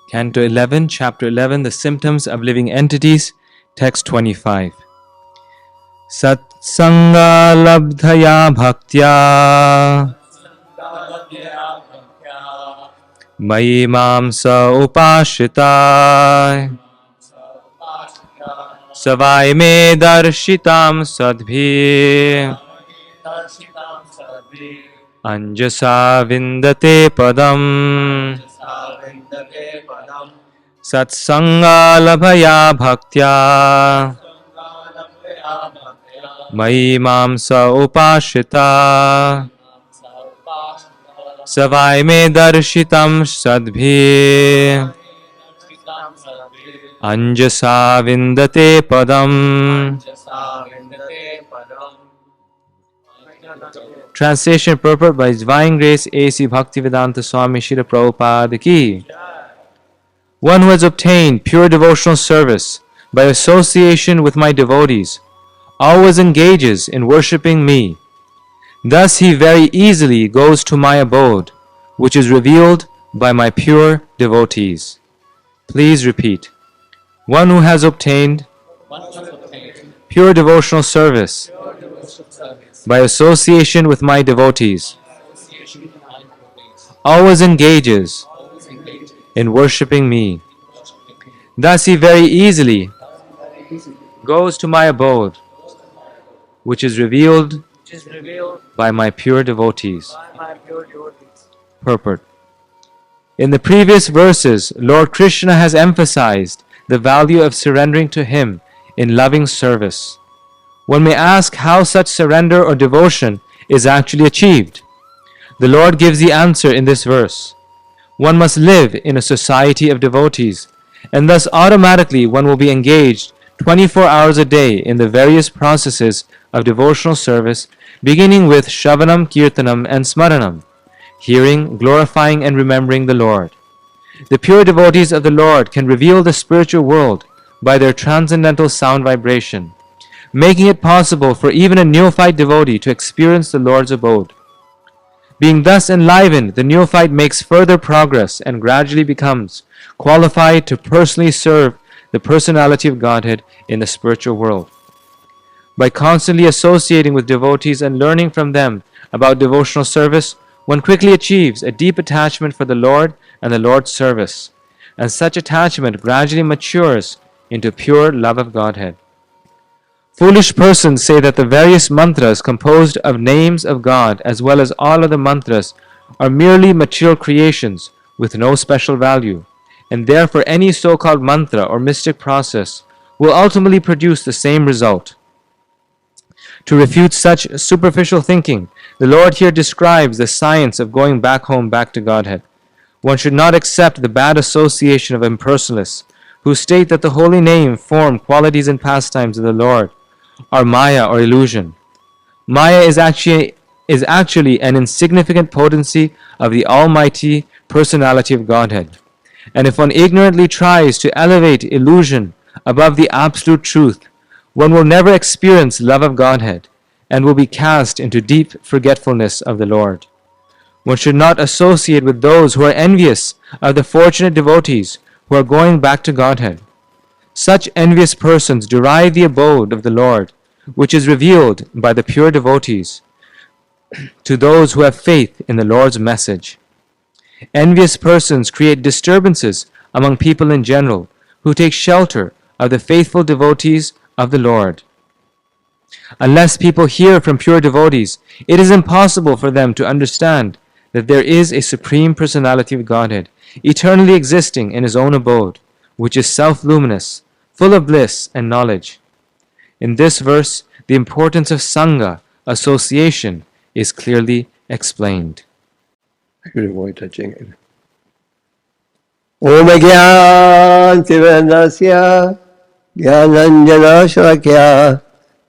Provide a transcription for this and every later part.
Canto 11, Chapter 11, The Symptoms of Living Entities, Text 25. Satsanga labdhaya bhaktya Mayi mamsa upashita Savai me darshitam sadbhi Anjasa vindate padam Satsanga labhaya bhaktya Mayi mamsa upashita Savai me darshitam sadbhi Anjasa vindate padam. Translation purport by His Divine Grace A.C. Bhaktivedanta Swami Śrīla Prabhupada Ki. One who has obtained pure devotional service by association with my devotees always engages in worshipping me. Thus he very easily goes to my abode, which is revealed by my pure devotees. Please repeat. One who has obtained pure devotional service by association with my devotees always engages in worshipping me. Thus he very easily goes to my abode, which is revealed by my pure devotees. Purport. In the previous verses, Lord Krishna has emphasized the value of surrendering to Him in loving service. One may ask how such surrender or devotion is actually achieved. The Lord gives the answer in this verse. One must live in a society of devotees, and thus automatically one will be engaged 24 hours a day in the various processes of devotional service, beginning with Shravanam, Kirtanam and Smaranam, hearing, glorifying and remembering the Lord. The pure devotees of the Lord can reveal the spiritual world by their transcendental sound vibration, making it possible for even a neophyte devotee to experience the Lord's abode. Being thus enlivened, the neophyte makes further progress and gradually becomes qualified to personally serve the personality of Godhead in the spiritual world. By constantly associating with devotees and learning from them about devotional service, one quickly achieves a deep attachment for the Lord and the Lord's service, and such attachment gradually matures into pure love of Godhead. Foolish persons say that the various mantras composed of names of God as well as all other mantras are merely material creations with no special value, and therefore any so-called mantra or mystic process will ultimately produce the same result. To refute such superficial thinking, the Lord here describes the science of going back home, back to Godhead. One should not accept the bad association of impersonalists who state that the holy name, form, qualities and pastimes of the Lord are Maya or illusion. Maya is actually an insignificant potency of the Almighty Personality of Godhead. And if one ignorantly tries to elevate illusion above the absolute truth, one will never experience love of Godhead and will be cast into deep forgetfulness of the Lord. One should not associate with those who are envious of the fortunate devotees who are going back to Godhead. Such envious persons derive the abode of the Lord, which is revealed by the pure devotees to those who have faith in the Lord's message. Envious persons create disturbances among people in general who take shelter of the faithful devotees of the Lord. Unless people hear from pure devotees, it is impossible for them to understand that there is a Supreme Personality of Godhead, eternally existing in His own abode, which is self-luminous, full of bliss and knowledge. In this verse, the importance of Sangha, association, is clearly explained. I could avoid touching it. Om Gyan Tivandasya Gyananjana Shakya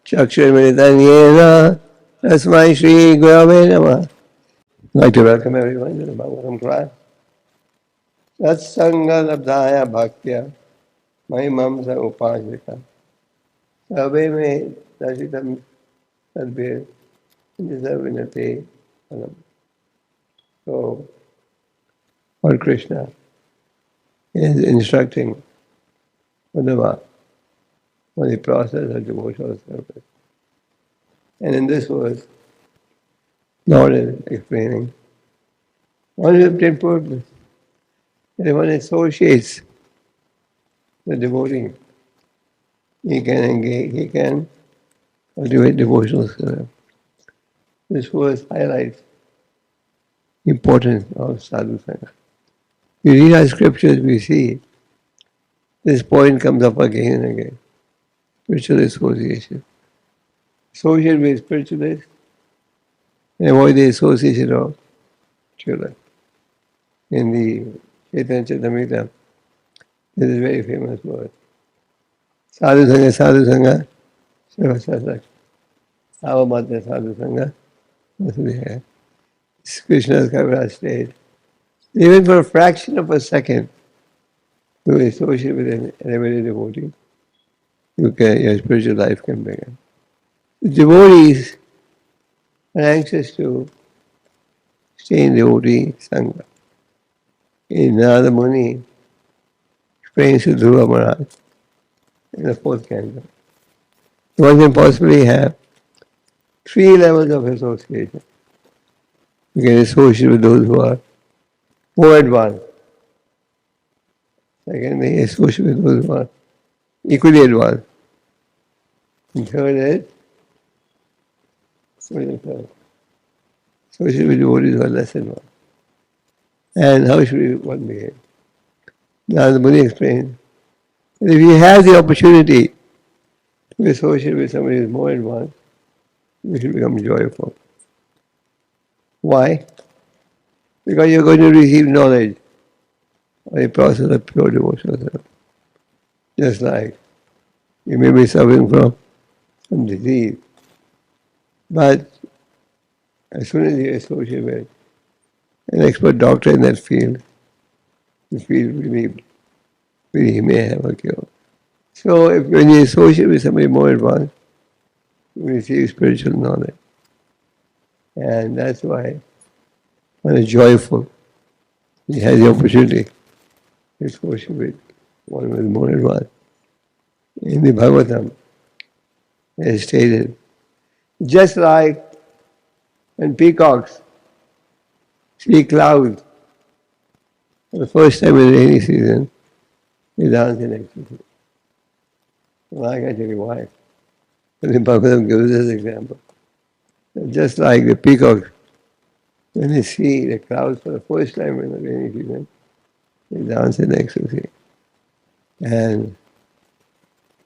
Chakshurmritanyena Tasmai Shri Gurave Namah. I'd like to welcome everyone to the Bhagavatam class. Satsanga labdhaya bhaktya mahimamsa upajita sabe me dashitam sadbir vinate. So, Lord Krishna is instructing Uddhava on the process of devotional service. And in this verse, Lord is explaining one is obtained purpose. And one associates the devotee, he can engage, he can cultivate devotional service. This verse highlights the importance of sadhu sangha. We read our scriptures, we see this point comes up again and again. Spiritual association. Associate with spiritualists and avoid the association of children. In the Chaitanya Charitamrita, this is a very famous word. Sadhu Sangha, Seva Sasak. Avamata Sadhu Sangha, Vasudhaya. Krishna's Kaviraj state. Even for a fraction of a second, you associate with an everyday devotee, your spiritual life can begin. The devotees are anxious to stay in devotee Sangha. In Narada Muni explains to Dhruva Maharaj in the 4th canto. One can possibly have 3 levels of association. You can associate with those who are more advanced. Secondly, associate with those who are equally advanced. And third is, associate with devotees who are less advanced. And how should one behave? Now the Muni explains that if you have the opportunity to associate with somebody who is more advanced, you should become joyful. Why? Because you're going to receive knowledge of the process of pure devotional service. Just like you may be suffering from some disease, but as soon as you associate with an expert doctor in that field, you feel relieved. Maybe he may have a cure. So when you associate with somebody more advanced, you receive spiritual knowledge. And that's why one is joyful. He has the opportunity to associate with one who is more advanced. In the Bhagavatam, it is stated, just like when peacocks see clouds for the first time in the rainy season, they dance in ecstasy. Well, I can tell you why. But the Bhagavatam gives this example. Just like the peacocks, when they see the clouds for the first time in the rainy season, they dance in ecstasy. And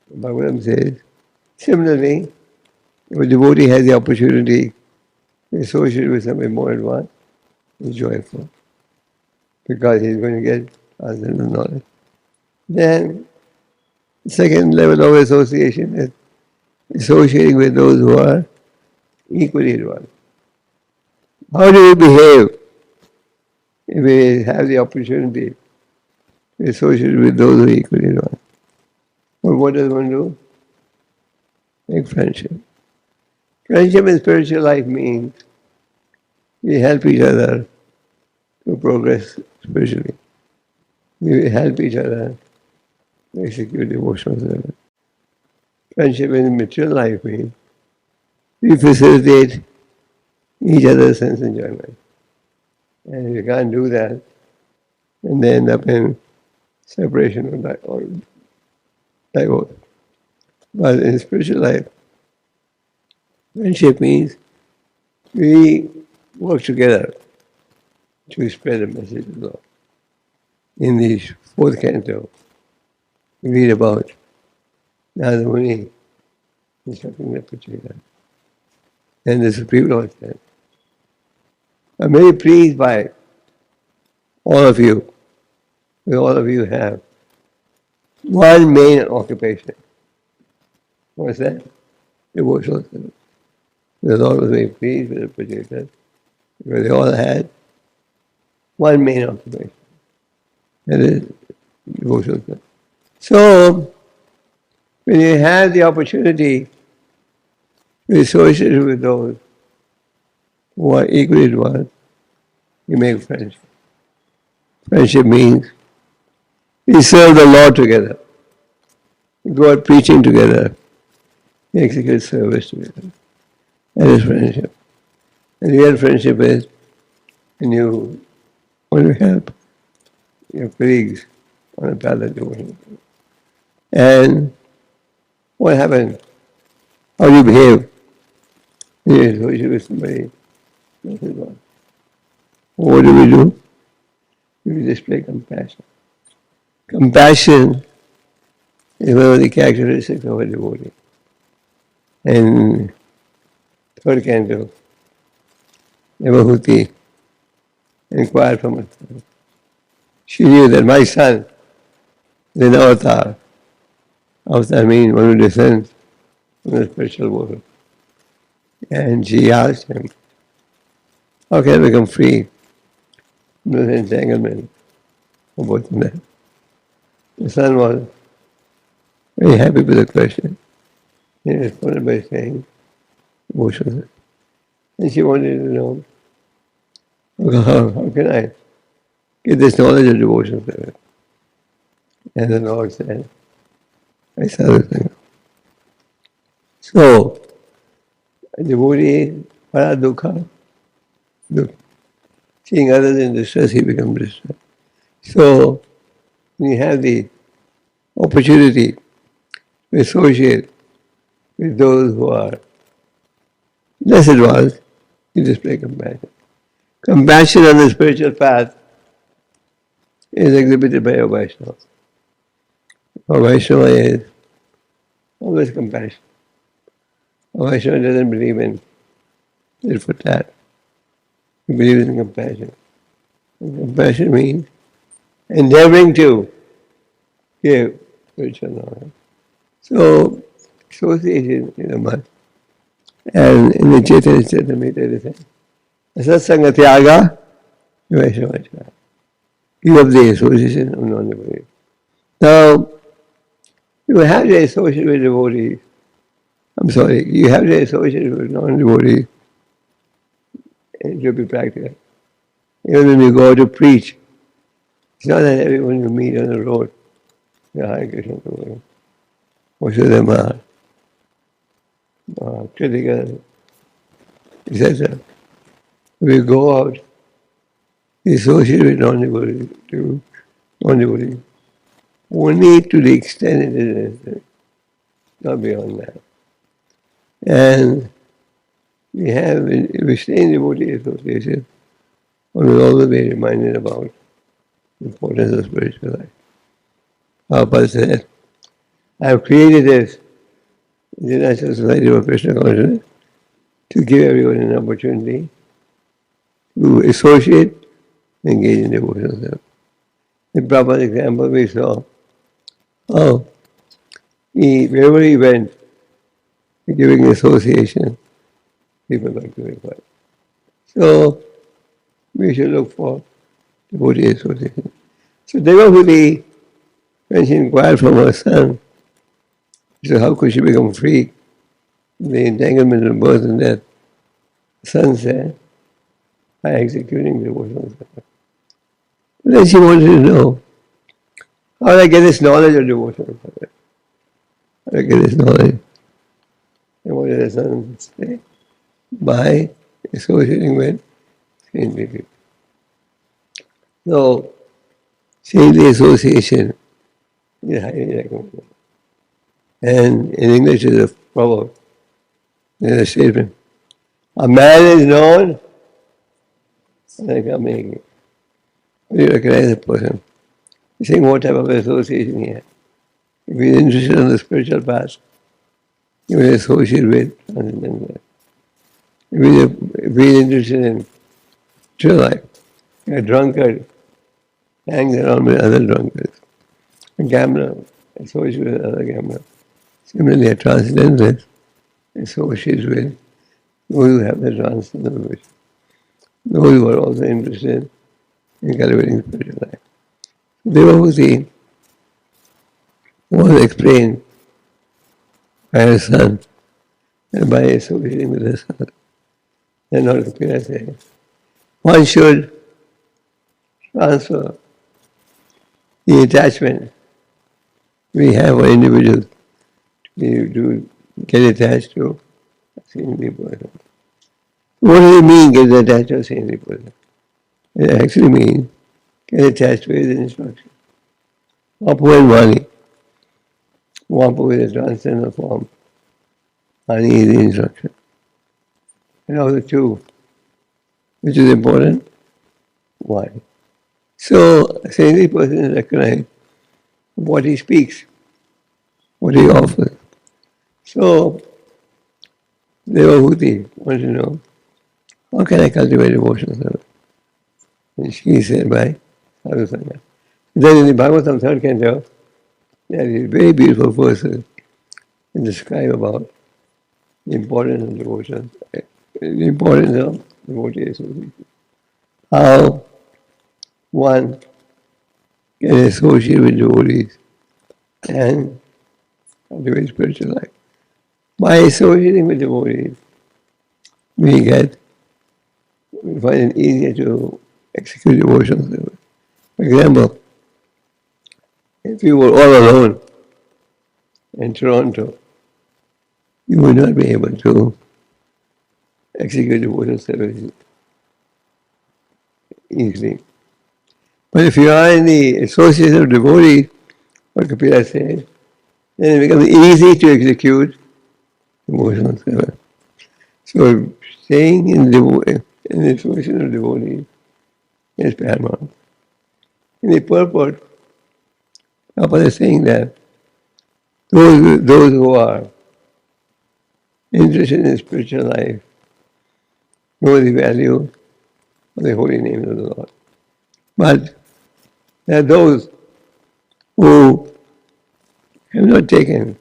the Bhagavatam says, similarly, if a devotee has the opportunity to associate with somebody more advanced, he's joyful. Because he's going to get transcendental knowledge. Then, the second level of association is associating with those who are equally advanced. How do we behave if we have the opportunity to associate with those who are equally advanced? Well, what does one do? Make friendship. Friendship in spiritual life means we help each other to progress spiritually. We help each other to execute devotional service. Friendship in material life means we facilitate each other's sense enjoyment. And if you can't do that, then they end up in separation or divorce. But in spiritual life, friendship means we work together to spread the message of love. In the 4th canto, we read about Narada Muni instructing the Pachita. And the Supreme Lord said, I'm very pleased by all of you. All of you have one main occupation. What's that? Devotional service. The Lord was very pleased with the Pachita because they all had one main occupation. That is devotional service. So, when you have the opportunity to associate with those who are equally advanced, you make friendship. Friendship means We serve the Lord together. We go out preaching together. We execute service together. That is friendship. And real friendship is when you want to help your colleagues on a path of devotion. And what happens? How do you behave when you associate with somebody? What do? We display compassion. Compassion is one of the characteristics of a devotee. And third canto, Devahuti inquired from her. She knew that my son is an avatar. Avatar means one who descends from the spiritual world. And she asked him, how can I become free from this entanglement of both of them? The son was very happy with the question. He responded by saying, devotion. And she wanted to know, how can I get this knowledge of devotion service? And the Lord said, I saw this thing. So, a devotee, para dukkha, seeing others in distress, he becomes distressed. So, when you have the opportunity to associate with those who are less advanced, you display compassion. Compassion on the spiritual path is exhibited by a Vaishnava. A Vaishnava is always compassion. A Vaishnava doesn't believe in tit for tat. He believes in compassion. And compassion means endeavoring to give spiritual knowledge. So, association is a must. And in the Chaitanya Charitamrita it is said, Satsanga Tyaga, Vaishnava. Give up the association of non-devotees. Now, you have to associate with devotees. You have to associate with non-devotees. It should be practical. Even when you go to preach, it's not that everyone you meet on the road, Hare Krishna, most of them are critical, etc. We go out, we associate with non-devotees, only to the extent it is necessary, not beyond that. And if we stay in devotee association, one will always be reminded about the importance of spiritual life. Prabhupada said, I have created this International Society of Kṛṣna Consciousness to give everyone an opportunity to associate and engage in devotional service. In Prabhupada's example, we saw how wherever he went, giving association, people got purified. So, we should look for devotee association. So, Devahuti, when she inquired from her son, so how could she become free from the entanglement of birth and death? The son said, by executing devotional service. But then she wanted to know, how do I get this knowledge of devotional service? How do I get this knowledge? And what did the son say? By associating with saintly people. So, saintly association is highly recommended. And in English is a proverb, there's a statement. A man is known by coming. You recognize a person. You're saying what type of association he has. If he's interested in the spiritual path, he will associate with transcendental life. If he's interested in true life, a drunkard hangs around with other drunkards. A gambler associates with other gamblers. Similarly, a transcendentalist associates with those who have the transcendental vision. Those who are also interested in cultivating spiritual life. Devahuti was explained by her son and by associating with her son. And Lord Krishna says, one should transfer the attachment we have for individuals. We do get attached to a saintly person. What does it mean, get attached to a saintly person? It actually means get attached to his instruction. Vapu and Vani. Vapu is a transcendental form. Vani is the instruction. And of the two, which is important? Why? So, a saintly person is recognized what he speaks, what he offers. So, devotee wants to know, how can I cultivate devotional service? And she said, by sadhusanga. Then in the Bhagavatam 3rd canto, there is very beautiful verses that describe about the importance of devotion, the importance of devotee association. How one can associate with devotees and cultivate spiritual life. By associating with devotees, we find it easier to execute devotional service. For example, if you were all alone in Toronto, you would not be able to execute devotional service easily. But if you are in the association of devotees, what Kapila says, then it becomes easy to execute devotional service. So staying in the association of devotees is paramount. In the purport, Gopal is saying that those who are interested in spiritual life know the value of the holy name of the Lord. But there are those who have not taken,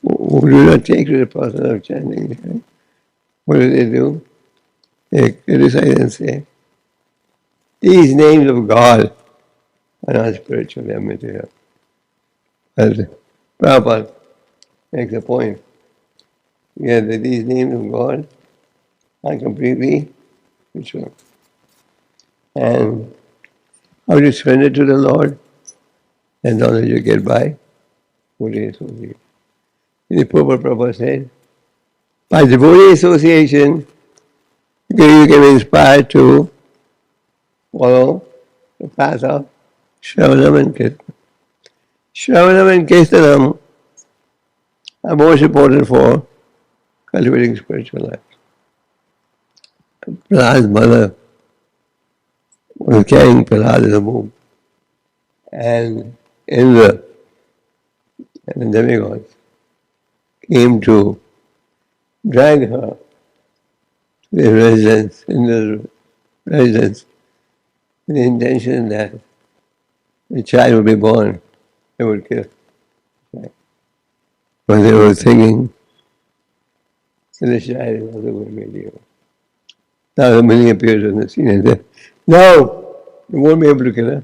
who do not take to the process of chanting. Right? What do? They criticize and say, these names of God are not spiritual, they are material. As Prabhupada makes a point, that these names of God are completely spiritual. And how to surrender to the Lord, and knowledge you get by devotee association. In the purport, Prabhupada said, by devotee association, you can be inspired to follow the path of Shravanam and Kirtanam. Shravanam and Kirtanam are most important for cultivating spiritual life. Prahlad's mother was carrying Prahlad in the womb, and Indra and the demigods came to drag her to their residence, Indra's residence, with the intention that the child would be born, they would kill. But they were thinking that the child is also going to be killed. Now the Muni appears on the scene and says, no, you won't be able to kill a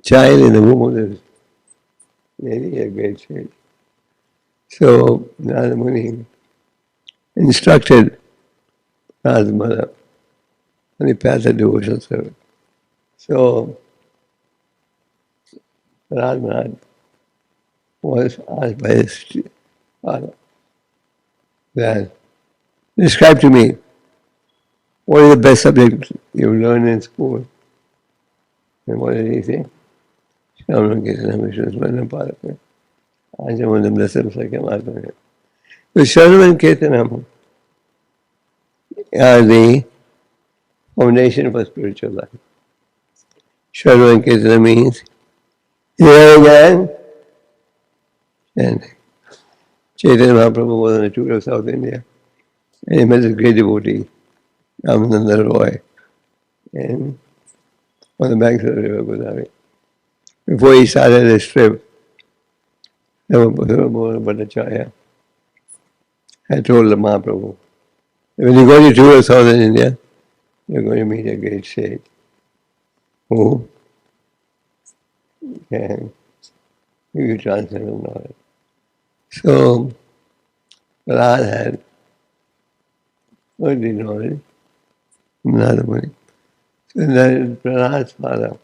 child in the womb of this lady, a great sage. So Narada Muni instructed Narada's mother on the path of devotional service. So Narada was asked by his father that, describe to me, what is the best subject you learned in school? And what did he say? Shravanam Kirtanam Vishnu Padaka. Ajamandam Dasam Sakyam Atmanya. So Shravanam and Kirtanam are the foundation for spiritual life. Shravanam and Kirtanam means hearing and chanting. Chaitanya Mahaprabhu was on a tour of South India, and he met a great devotee, Ramananda Roy, and on the banks of the river Godavari. Before he started his trip, Bhattacharya had told the Mahaprabhu, when you go to tour of Southern India, you're going to meet a great sage who can give you transcendental knowledge. So, Prahlad had earthly knowledge from Narada Muni. So then Prahlad's father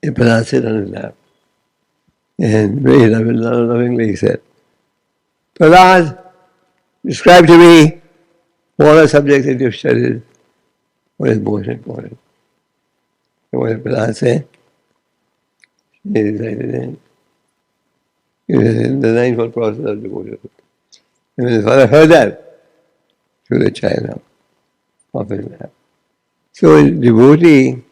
And Prahlad sat on his lap. And very lovingly he said, Prahlad, describe to me all the subjects that you've studied. What is most important? And what did Prahlad say? He recited in the ninefold process of devotion. And when his father heard that, threw the child up off his lap. So a devotee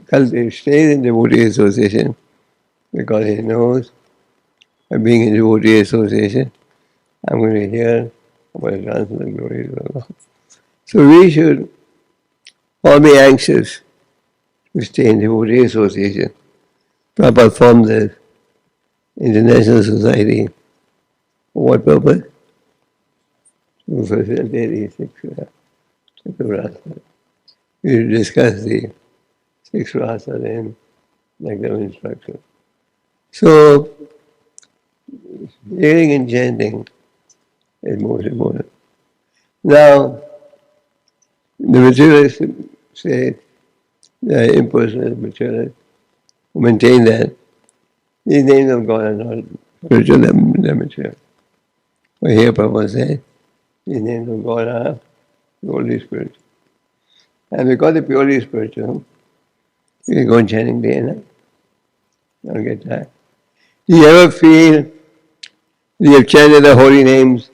stays in devotee association because he knows by being in devotee association, I'm going to hear about the transcendental glories of Allah. So we should all be anxious to stay in devotee association. Prabhupada formed the International Society. For what purpose? To facilitate the six rasas. We discuss the six rasas in lecture of instruction. So, hearing and chanting is most important. Now, the materialists say, the impersonal materialists who maintain that these names of God are not spiritual, they're material. But here Prabhupada says, these names of God are purely spiritual. And because they're purely spiritual, you can go on chanting day and night. Don't get tired. Do you ever feel you have chanted the holy names,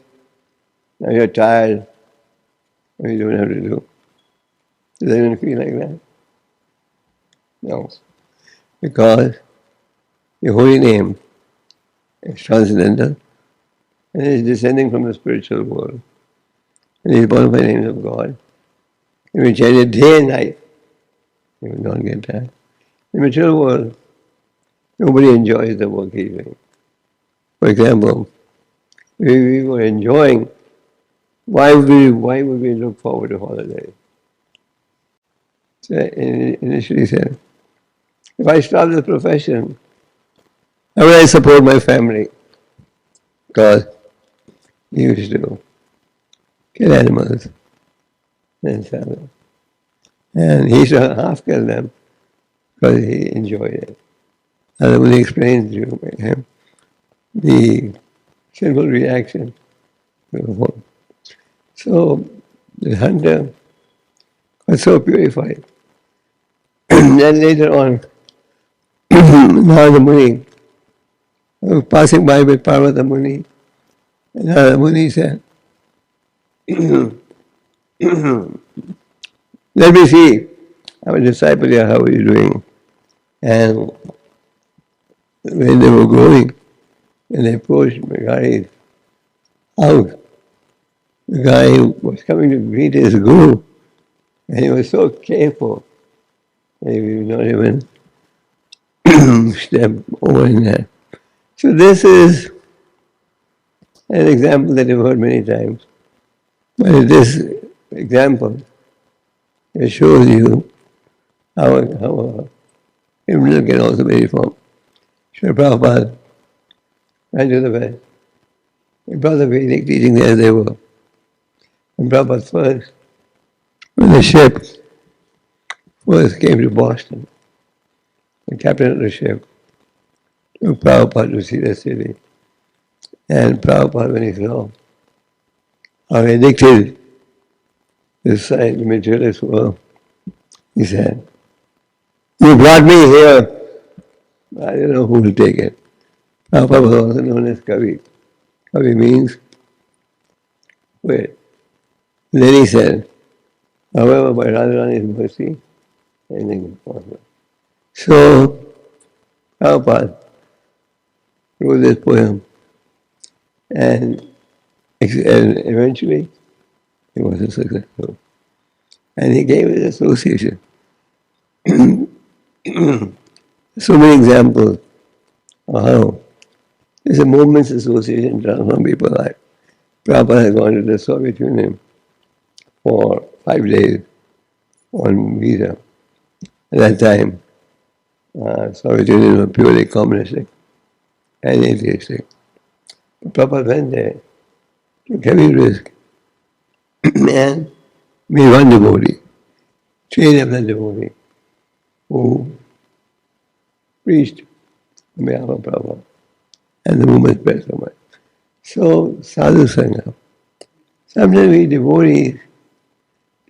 now you're tired, or you don't have to do? Does anyone feel like that? No. Because the holy name is transcendental and it is descending from the spiritual world. And it is one of the names of God. If you chant it day and night, you will not get tired. In the material world, nobody enjoys the work he's doing. For example, if we were enjoying, why would we look forward to holidays? So initially said, if I stop this profession, how will I support my family? Because he used to kill animals and sell them. And he used to half kill them because he enjoyed it. And when he explains to him the simple reaction to the whole. So the hunter was so purified. Then later on, Narada Muni was passing by with Parvata Muni, and Narada Muni said, let me see, I'm a disciple here, how are you doing? And when they were going, and they approached Megari's house, the guy was coming to greet his guru, and he was so careful that he would not even step over in there. So this is an example that you've heard many times. But this example, it shows you how a criminal can also be reformed. Srila Prabhupada went to the West. He brought the Vedic teaching as they were. And Prabhupada first, when the ship first came to Boston, the captain of the ship took Prabhupada to see the city. And Prabhupada, when he saw how addicted this side, the materialist world, he said, you brought me here, I don't know who will take it. Prabhupada was also known as 𝐃𝐢𝐬𝐭𝐫𝐚𝐜𝐿. 𝐃𝐢𝐬 means wait. Then he said, however, by Radharani's mercy, anything is possible. So, Prabhupada wrote this poem, and eventually he was successful. And he gave it association. So many examples of how there's a movement's association transforms people's life. Prabhupada had gone to the Soviet Union for 5 days on visa. At that time, Soviet Union was purely communistic and atheistic. But Prabhupada went there, took heavy risk, and made one devotee, trained up that devotee. who preached on behalf of Prabhupada and the movement spread so much. So, sadhu sangha. Sometimes we devotees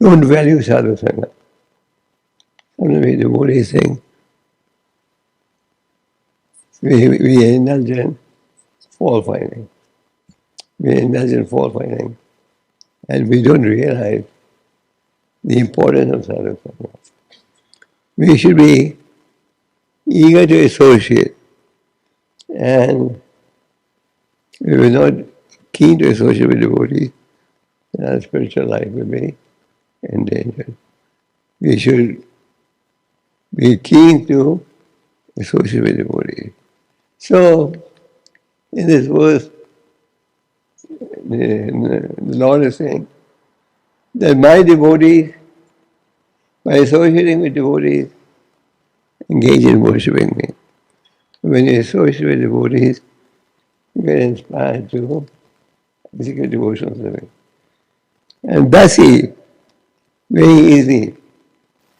don't value sadhu sangha. Sometimes we devotees think we indulge in fault finding. We indulge in fault finding, and we don't realize the importance of sadhu sangha. We should be eager to associate, and if we're not keen to associate with devotees, then our spiritual life will be endangered. We should be keen to associate with devotees. So, in this verse, the Lord is saying that my devotees, by associating with devotees, engage in worshipping me. When you associate with devotees, you get inspired to physical devotional living. And thus he, very easy,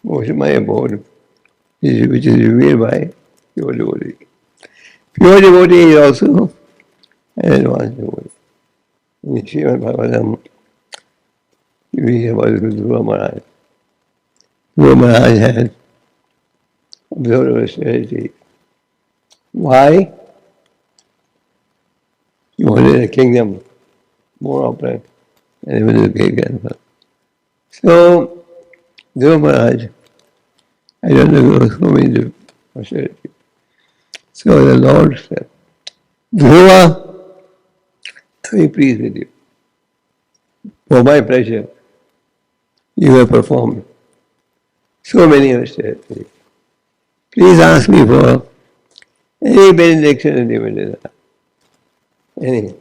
worship my abode, which is revealed by pure devotee. Pure devotee is also an advanced devotee. In Srimad Bhagavatam, you read about Dhruva Maharaj. Dhruva Maharaj had observed austerity. Why? He wanted a kingdom more opulent, and he wanted a great grandfather. So, Dhruva Maharaj, I don't know Goswāmī to austerity. So the Lord said, Dhruva, I am pleased with you. For my pleasure, you have performed so many austerities. Please ask me for any benediction that you will desire. Any.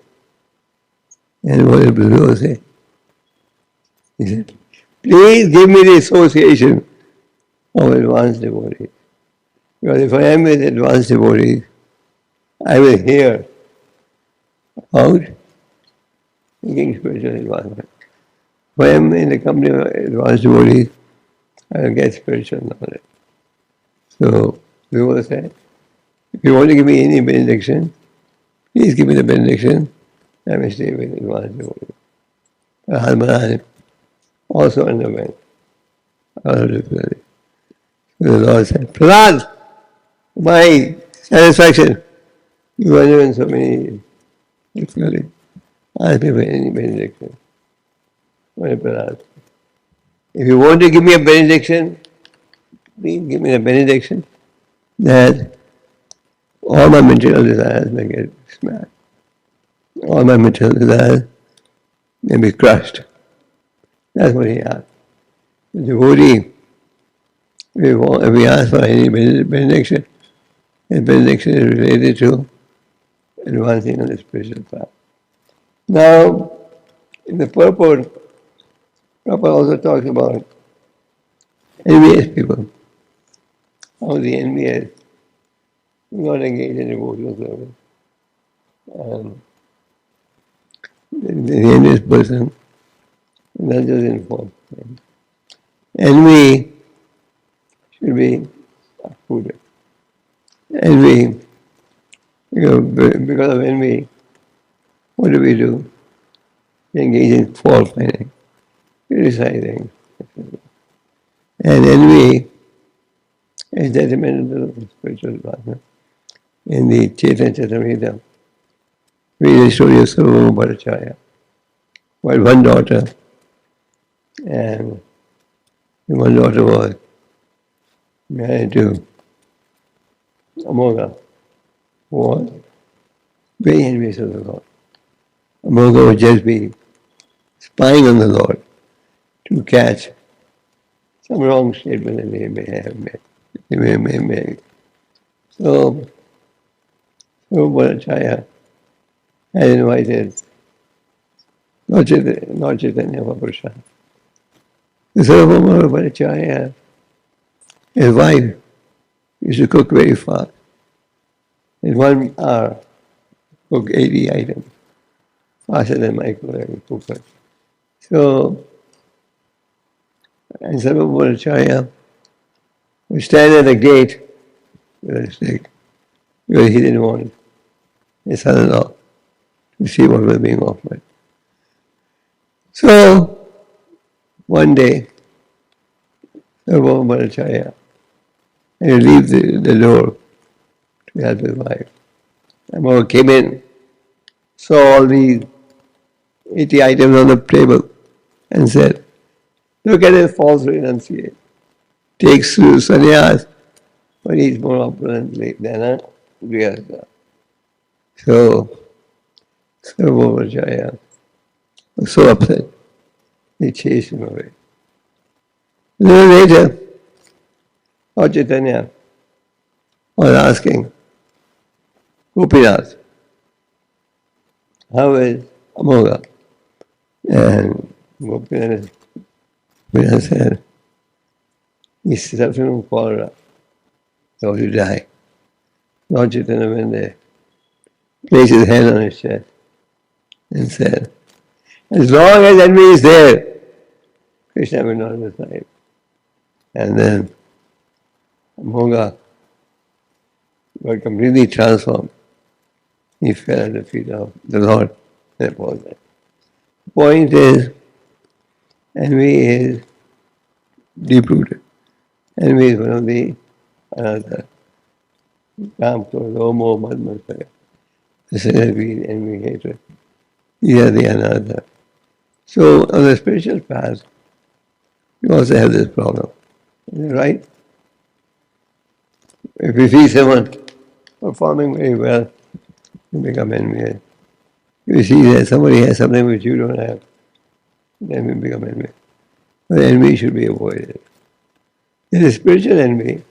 And what did Dhruva say? He said, please give me the association of advanced devotees. Because if I am with advanced devotees, I will hear about seeking spiritual advancement. If I am in the company of advanced devotees, I will get spiritual knowledge. So, Dhruva said, if you want to give me any benediction, please give me the benediction. I may stay with advanced devotees. Maharaj also underwent all difficulty. So the Lord said, Prahlad, my satisfaction, you are doing so many difficulties. Ask me for any benediction. If you want to give me a benediction, please give me a benediction that all my material desires may get smashed. All my material desires may be crushed. That's what he asked. The devotee, if we ask for any benediction, the benediction is related to advancing on the spiritual path. Now, in the purport, Prabhupada also talks about envious people. How the envious do not engage in devotional service. The envious person not just informed. Envy should be uprooted. Envy, because of envy, what do? We engage in fault finding, criticizing. And envy is detrimental to spiritual advancement. In the Chaitanya Charitamrita, we read the story of Sarvabhauma Bhattacharya, who had one daughter, and one daughter was married to Amogha, who was very envious of the Lord. Amogha would just be spying on the Lord to catch some wrong statement that they may have made. So, Bhattacharya had invited Lord Chaitanya for Krishna. So, Bhattacharya, his wife, used to cook very fast. In 1 hour, cook 80 items, faster than my cooker. So, and Sarvabhauma Bhattacharya would stand at the gate with a stick because he didn't want his son-in-law to see what was being offered. So, one day, Maharaja and he leaves the door to help his wife. And Maharaja came in, saw all these 80 items on the table and said, look at this false renunciate. Takes to sannyas, but he's more opulently than a grihastha. So, Maharaja was so upset, he chased him away. A little later, Lord Chaitanya was asking Gopinath, how is Amogha? And Gopinath said, he's suffering from cholera, so to die. Lord Chaitanya went there, placed his hand on his chest, and said, as long as envy is there, Krishna will not reside. And then Amogha got completely transformed. He fell at the feet of the Lord. That was it. The point is, envy is deep-rooted. Envy is one of the another. Kam, Krodha, Moha, Mad, Matsarya. This is envy, hatred. These are the another. So on the spiritual path, we also have this problem. Is it right? If you see someone performing very well, you become envious. If you see that somebody has something which you don't have, then you become envious. But envy should be avoided. There is spiritual envy,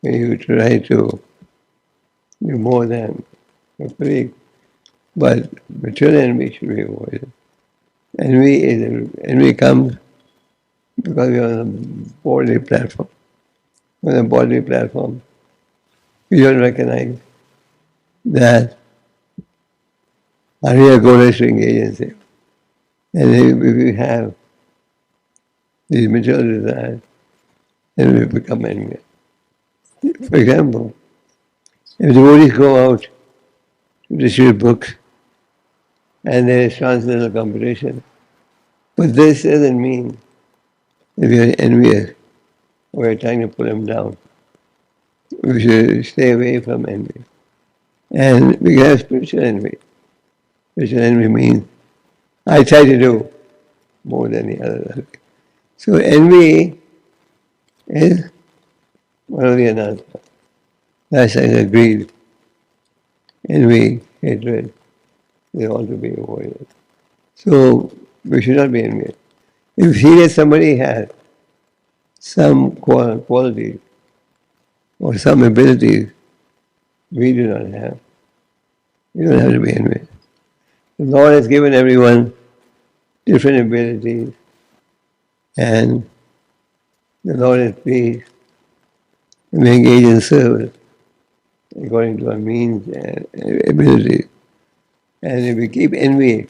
when you try to do more than your colleague, but material envy should be avoided. Envy comes because we are on a bodily platform. On a bodily platform, we don't recognize that our real goal is to engage in seva. And if we have these material desires, then we become envious. For example, if devotees go out to distribute books and there is transcendental competition, but this doesn't mean that we are envious or we are trying to put them down. We should stay away from envy. And we can have spiritual envy. Spiritual envy means I try to do more than the other. So envy is one of the another. Last time I greed, envy, hatred, they ought to be avoided. So we should not be envious. If you see that somebody has some qualities or some abilities we do not have, you don't have to be envious. The Lord has given everyone different abilities, and the Lord is pleased to engage in service according to our means and abilities. And if we keep envy,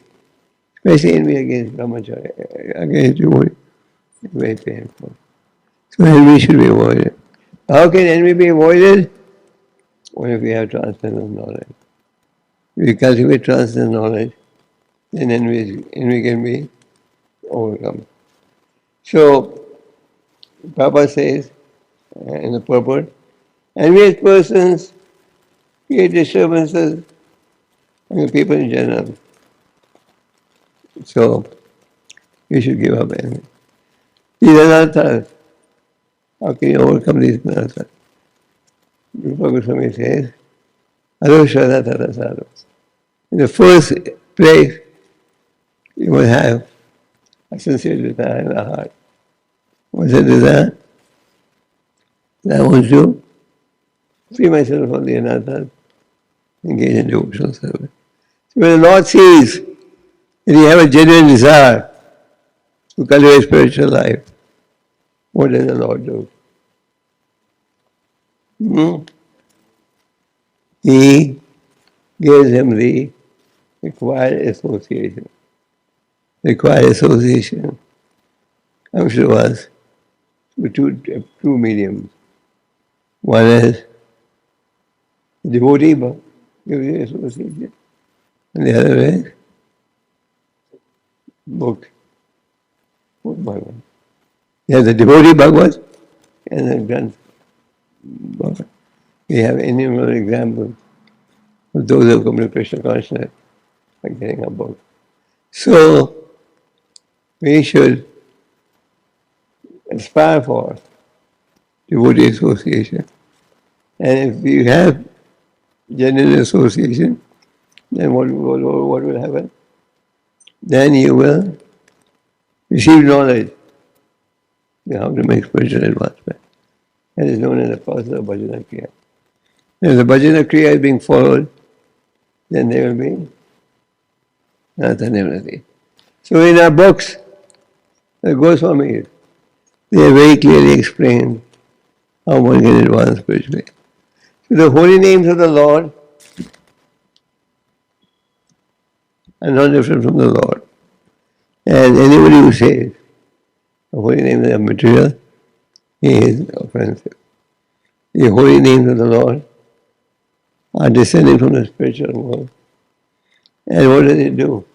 especially envy against brahmacharya, against devotee, it's very painful. So envy should be avoided. How can envy be avoided? Only if we have transcendental knowledge. If we cultivate transcendental knowledge, then envy can be overcome. So, Prabhupada says in the purport, envious persons create disturbances among people in general. So, you should give up envy. These anarthas, how can you overcome these anarthas? Gopal Krishna says, Ado Shraddha Tata Sadhu. In the first place, you will have a sincere desire in the heart. What's that desire? That I want to free myself from the anarthas, engage in devotional service. So when the Lord sees that you have a genuine desire to cultivate spiritual life, what does the Lord do? He gives him the required association. Required association comes to us with two mediums. One is devotee association, and the other is book Bhagavad. You have the devotee Bhagavad and the Granth Bhagavad. We have innumerable examples of those who come to Krishna consciousness by getting a book. So, we should aspire for devotee association. And if you have genuine association, then what will happen? Then you will receive knowledge of how to make spiritual advancement. That is known as the process of bhajana kriya. If the bhajana kriya is being followed, then there will be Natha. So in our books, the Goswāmī, they have very clearly explained how one can advance spiritually. So the holy names of the Lord are not different from the Lord. And anybody who says the holy names are material, he is offensive. The holy names of the Lord are descending from the spiritual world. And what does it do?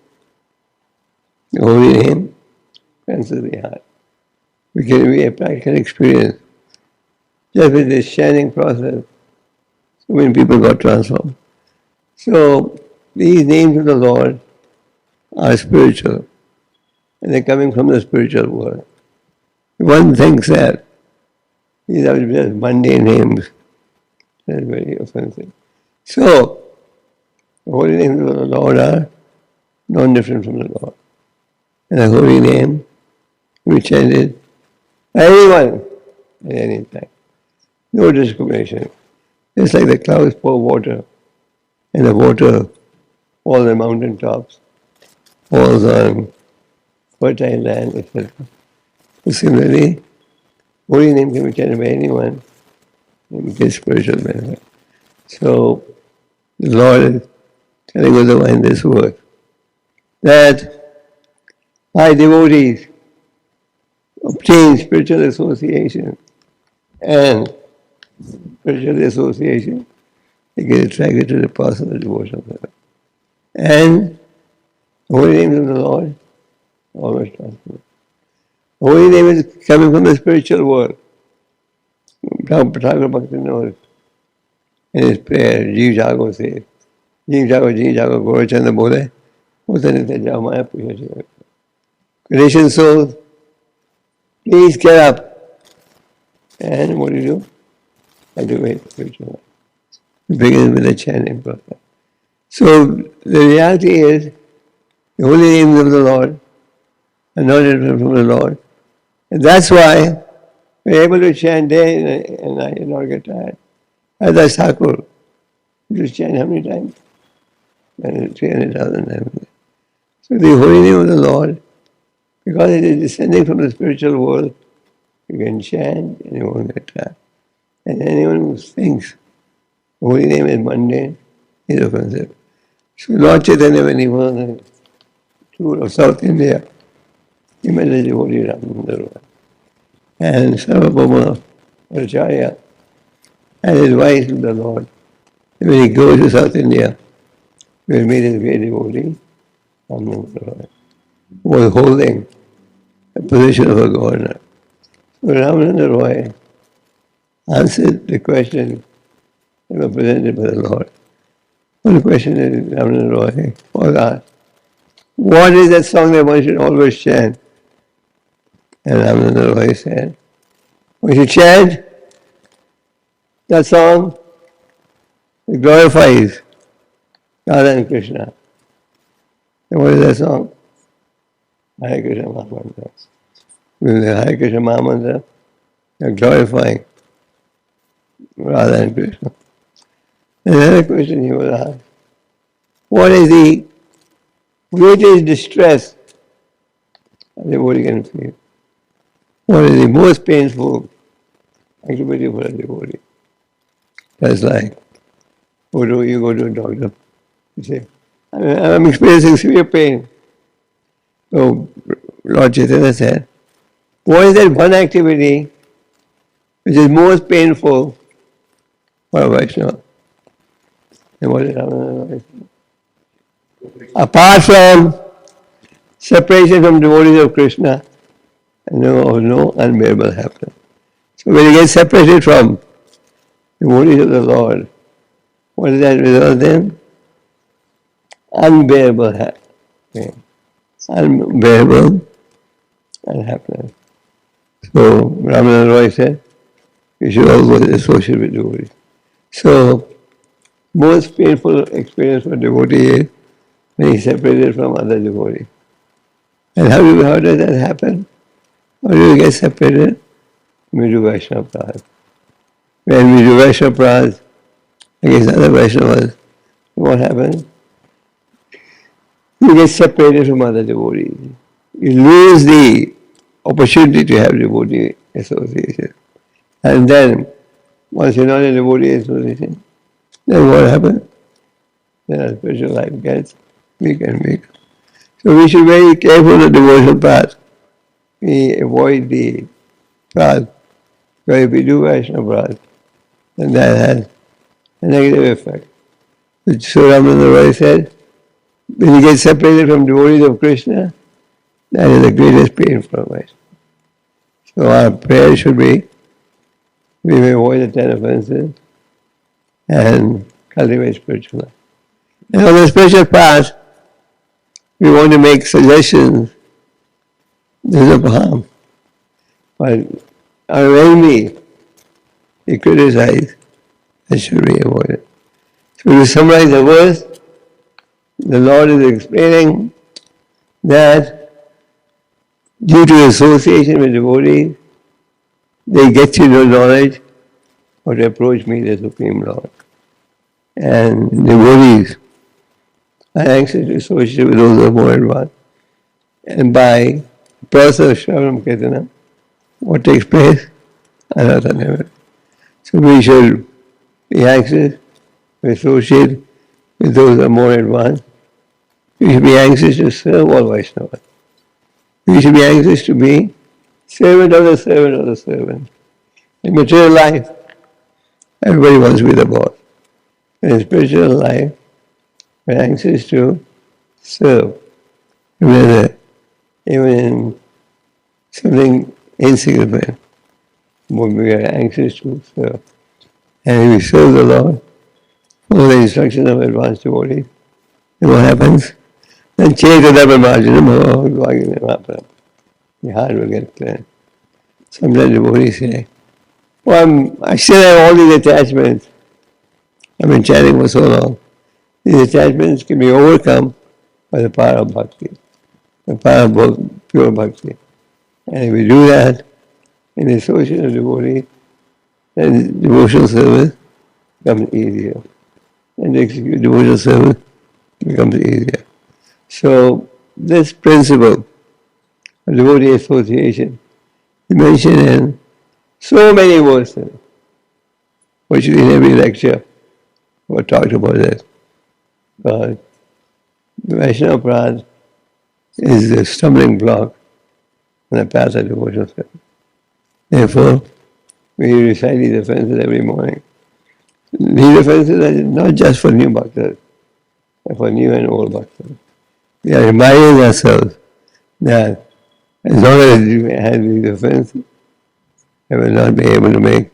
The holy name cleanses the heart. We can have practical experience. Just with this chanting process, so many people got transformed. So these names of the Lord are spiritual, and they're coming from the spiritual world. One thinks that these are just mundane names. That's very offensive. So, the holy names of the Lord are non-different from the Lord. And the holy name we chanted by anyone at any time. No discrimination. Just like the clouds pour water, and the water falls on mountain tops, falls on fertile land, etc. So similarly, holy name can be chanted by anyone and get spiritual benefit. So the Lord is telling us in this word that my devotees obtain spiritual association, and spiritual association, they get attracted to the path of the devotional service. And the holy names of the Lord always transform. The holy name is coming from the spiritual world. Thakur Bhakti knows in his prayer, 𝐃𝐲𝐬𝐭𝐫𝐚𝐜 says, 𝐃𝐲𝐬𝐭𝐫𝐞𝐞 Gaurachandra bole, Utanita Jao Maya Puja. Creation soul, please get up. And what do? Activate the spiritual life. It begins with the chanting process. So the reality is, the holy names of the Lord are not different from the Lord. And that's why we're able to chant day and night and not get tired. As Thakur, you just chant how many times? 300,000 times. So the holy name of the Lord, because it is descending from the spiritual world, you can chant and you won't get tired. And anyone who thinks the holy name is mundane is offensive. So Lord Chaitanya, when he was on a tour of South India, he met a devotee Ramananda, and Sarvabhauma Acharya and his wife the Lord. And when he goes to South India, he will meet his great devotee, Ramananda, who was holding the position of a governor. So Ramananda Roy answered the question that was presented by the Lord. One question that Ramananda Roy was asked, what is that song that one should always chant? And Ramananda Roy said, we should chant that song that glorifies Radha and Krishna. And what is that song? Hare Krishna Mahamantra. With the Hare Krishna Mahamantra, they're glorifying Radha and Krishna. Another question he was asked, what is the greatest distress a devotee can feel? What is the most painful activity for a devotee? That's like, you go to a doctor, you say, I'm experiencing severe pain. So Lord Chaitanya said, what is that one activity which is most painful for a Vaishnava. And what is Ramananda? Apart from separation from devotees of Krishna, no unbearable happiness. So when you get separated from devotees of the Lord, what does that result in? Unbearable happiness. Unbearable unhappiness. So Ramananda Roy said, we should always associate with devotees. So most painful experience for devotee is when he is separated from other devotees. And how does that happen? How do you get separated? We do Vaishnava Prad. When we do Vaishnava Prad against other Vaishnavas, what happens? You get separated from other devotees. You lose the opportunity to have devotee association. And then, once you're not in devotee association, then what happens? Then our spiritual life gets weaker and weaker. So we should be very careful of the devotional path. We avoid the path. So if we do Vaishnava path, then that has a negative effect. Which so Ramananda Roy said, when you get separated from devotees of Krishna, that is the greatest pain for us. So our prayer should be, we may avoid the 10 offenses and cultivate spiritual life. And on the spiritual path, we want to make suggestions. There's no harm. But our enemy, he criticizes, that should be avoided. So to summarize the verse, the Lord is explaining that due to association with devotees, they get to know knowledge or to approach me, the Supreme Lord. And devotees are anxious to associate with those who are more advanced. And by the process of Shravanam Kirtanam, what takes place? Another never. So we should be anxious to associate with those who are more advanced. We should be anxious to serve all Vaishnavas. We should be anxious to be servant of the servant of the servant. In material life, everybody wants to be the boss. In spiritual life, we're anxious to serve. Even in something insignificant, but we are anxious to serve. And if we serve the Lord, follow the instructions of advanced devotees, then what happens? Then the heart will get clear. Sometimes devotees say, well, I still have all these attachments. I've been chanting for so long. These attachments can be overcome by the power of bhakti, the power of pure bhakti. And if we do that in the association of devotees, then devotional service becomes easier. And to execute devotional service becomes easier. So this principle of devotee association is mentioned in so many verses. Virtually in every lecture we talked about this. But the Vaishnava Prad is the stumbling block on the path of devotional service. Therefore, we recite these offenses every morning. These offenses are not just for new bhaktas, but for new and old bhaktas. We are reminding ourselves that as long as we have these offenses, we will not be able to make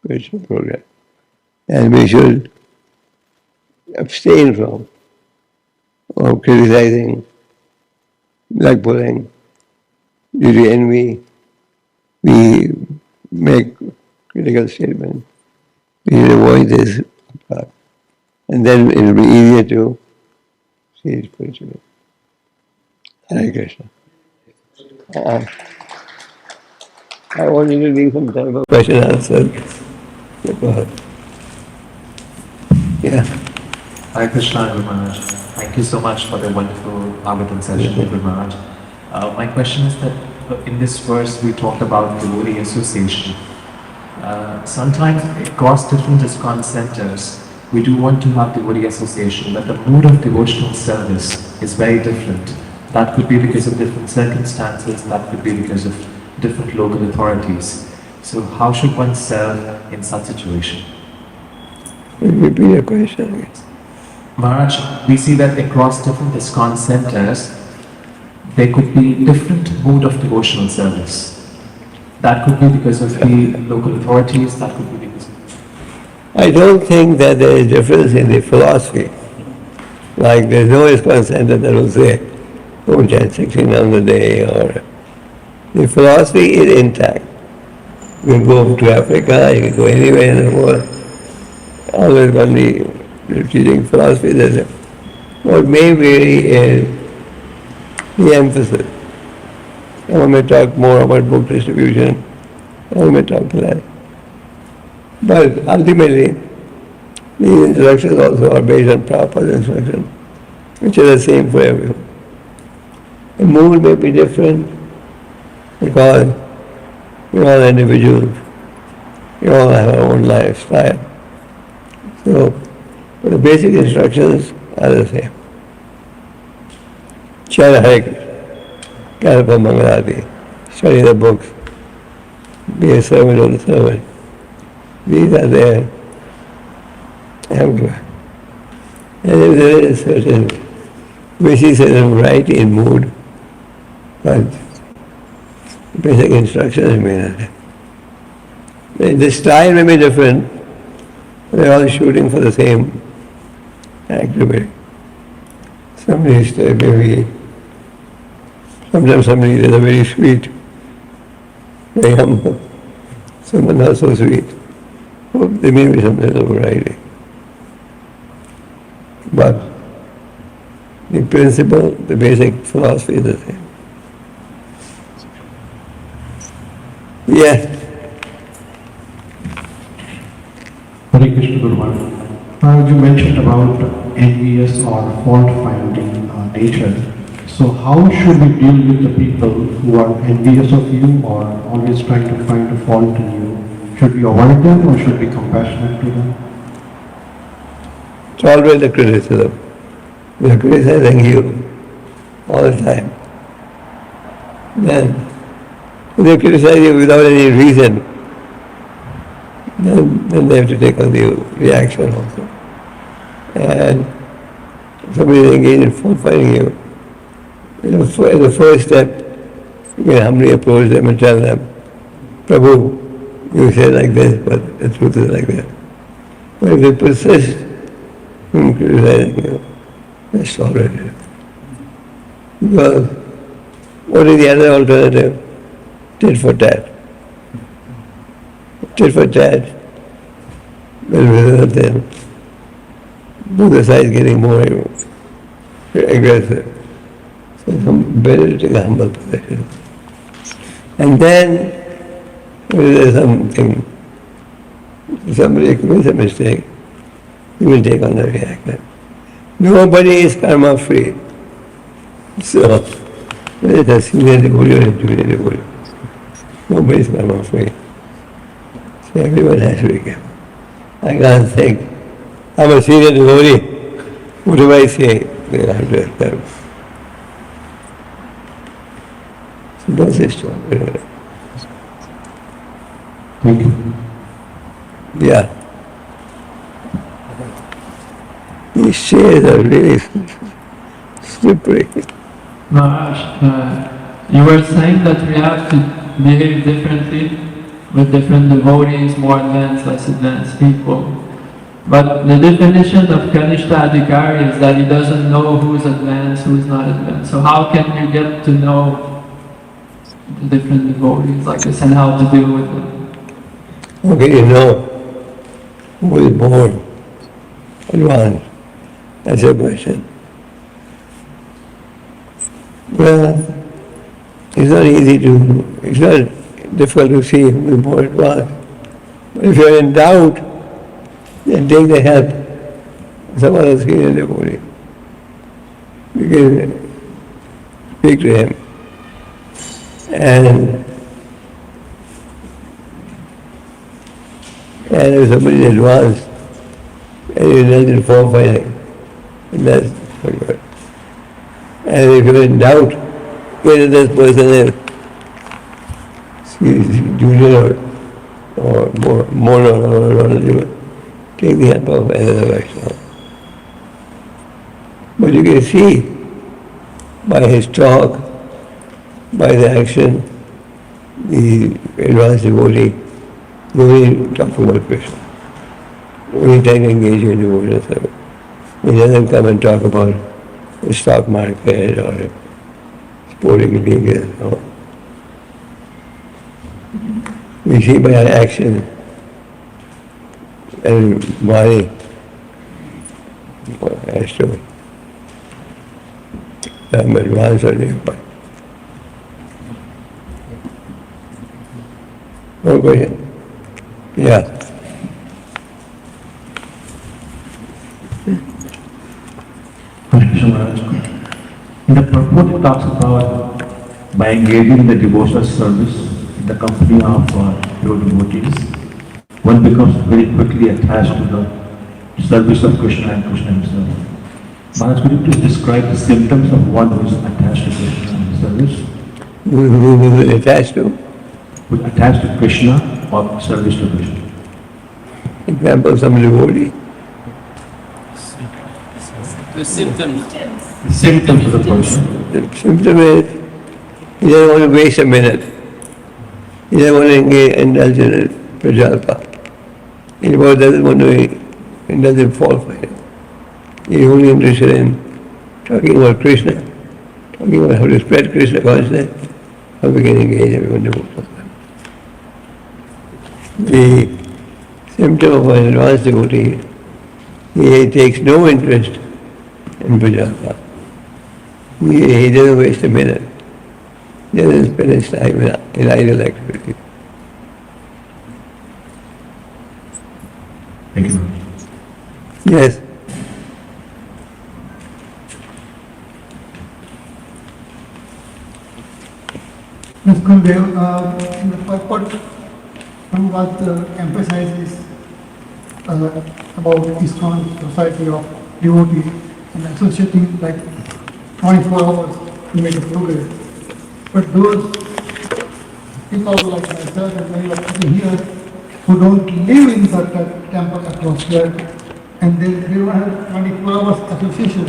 spiritual progress. And we should abstain from criticizing, like pulling, due to envy. We make critical statements. We should avoid this part. And then it will be easier to see spiritually. Hare Krishna. I want you to leave some time for question and answer. Go ahead. Yeah. Hare Krishna, Guru Maharaj. Thank you so much for the wonderful Bhagavatam session, Guru Maharaj. My question is that in this verse we talked about devotee association. Sometimes across different ISKCON centers, we do want to have devotee association, but the mood of devotional service is very different. That could be because of different circumstances, that could be because of different local authorities. So how should one serve in such situation? Repeat your question. Maharaj, we see that across different ISKCON centers, there could be different mode of devotional service. That could be because of the local authorities, that could be because of... I don't think that there is difference in the philosophy. Like there's no ISKCON center that will say, don't chant 16 times a day, or the philosophy is intact. You can go to Africa, you can go anywhere in the world. Always on the teaching philosophy, there's what may vary is the emphasis. Someone may talk more about book distribution, someone may talk less. But ultimately, the instructions also are based on Prabhupada's instructions, which are the same for everyone. The mood may be different because we're all individuals. We all have our own lifestyle. So, but the basic instructions are the same. Chant Hare Krishna, Karpa Mangalati, study the books, be a servant of the servant. These are there everywhere. And if there is certain, we see certain variety in mood, but basic instructions remain the same. The style may be different, but they're all shooting for the same activity. Somebody's maybe, sometimes somebody is a very sweet, very humble, someone not so sweet. Well, there may be some little variety. But the principle, the basic philosophy is the same. Yes. Hare Krishna Guru Maharaj. You mentioned about envious or fault-finding nature. So how should we deal with the people who are envious of you or always trying to find a fault in you? Should we avoid them or should we be compassionate to them? Tolerate the criticism. They are criticizing you all the time. Then, if they criticize you without any reason, then they have to take on the reaction also. And if somebody is engaged in fault finding you, the first step, you can humbly approach them and tell them, Prabhu, you say like this, but the truth is like that. But if they persist in criticizing you, that's already. Because what is the other alternative? Tit for tat. Tit for tat will result in both sides getting more aggressive. So it's better to take a humble position. And then, if there's something, somebody commits a mistake, you will take on the reaction. Nobody is karma free. So, whether it's a senior devotee or a junior devotee, nobody is karma free. So everyone has to be careful. I can't think, I'm a senior devotee, what do I say? They have to accept. So that's it. Thank you. Yeah. These shares are really slippery. Maharaj, you were saying that we have to behave differently with different devotees, more advanced, less advanced people. But the definition of Kṛṣṇa Adhikari is that he doesn't know who's advanced, who's not advanced. So how can you get to know the different devotees like this and how to deal with them? Okay, you know who is born advanced. That's your question. Well, it's not easy to, it's not difficult to see who is more advanced. But if you're in doubt, then take the help of some other senior devotee. You can speak to him. And if somebody is advanced and he doesn't fall fighting, that's not good. And if you're in doubt whether this person is junior or more or take the help of another Vaishnava. But you can see by his talk, by the action, the advanced devotee only talk about Krishna. Only time engage in devotional service. He doesn't come and talk about the stock market or sporting league. No. We see by our action and body has to advance on the part. No question? Yeah. Hare Krishna Maharaj. In the purport it talks about by engaging in the devotional service in the company of pure devotees, one becomes very quickly attached to the service of Krishna and Krishna himself. Maharaj, could you please describe the symptoms of one who is attached to Krishna and service? Who is attached to? Who is attached to Krishna or service to Krishna? Example, some devotee. The symptoms. The symptoms of the person. The symptom is he doesn't want to waste a minute. He doesn't want to indulge in prajalpa. He doesn't want to indulge in false fighting. He is only interested in talking about Krishna, talking about how to spread Krishna consciousness, how we can engage everyone devotional. The symptom of an advanced devotee, he takes no interest in prajalpa. He doesn't waste a minute. He doesn't spend his time in idle activity. Thank you. Yes. Ms. Gurudev, in the purport, what emphasizes about ISKCON Society of Devotees and associating like 24 hours to make a progress. But those people like myself and many of people here who don't live in such a temple atmosphere and they don't have 24 hours association,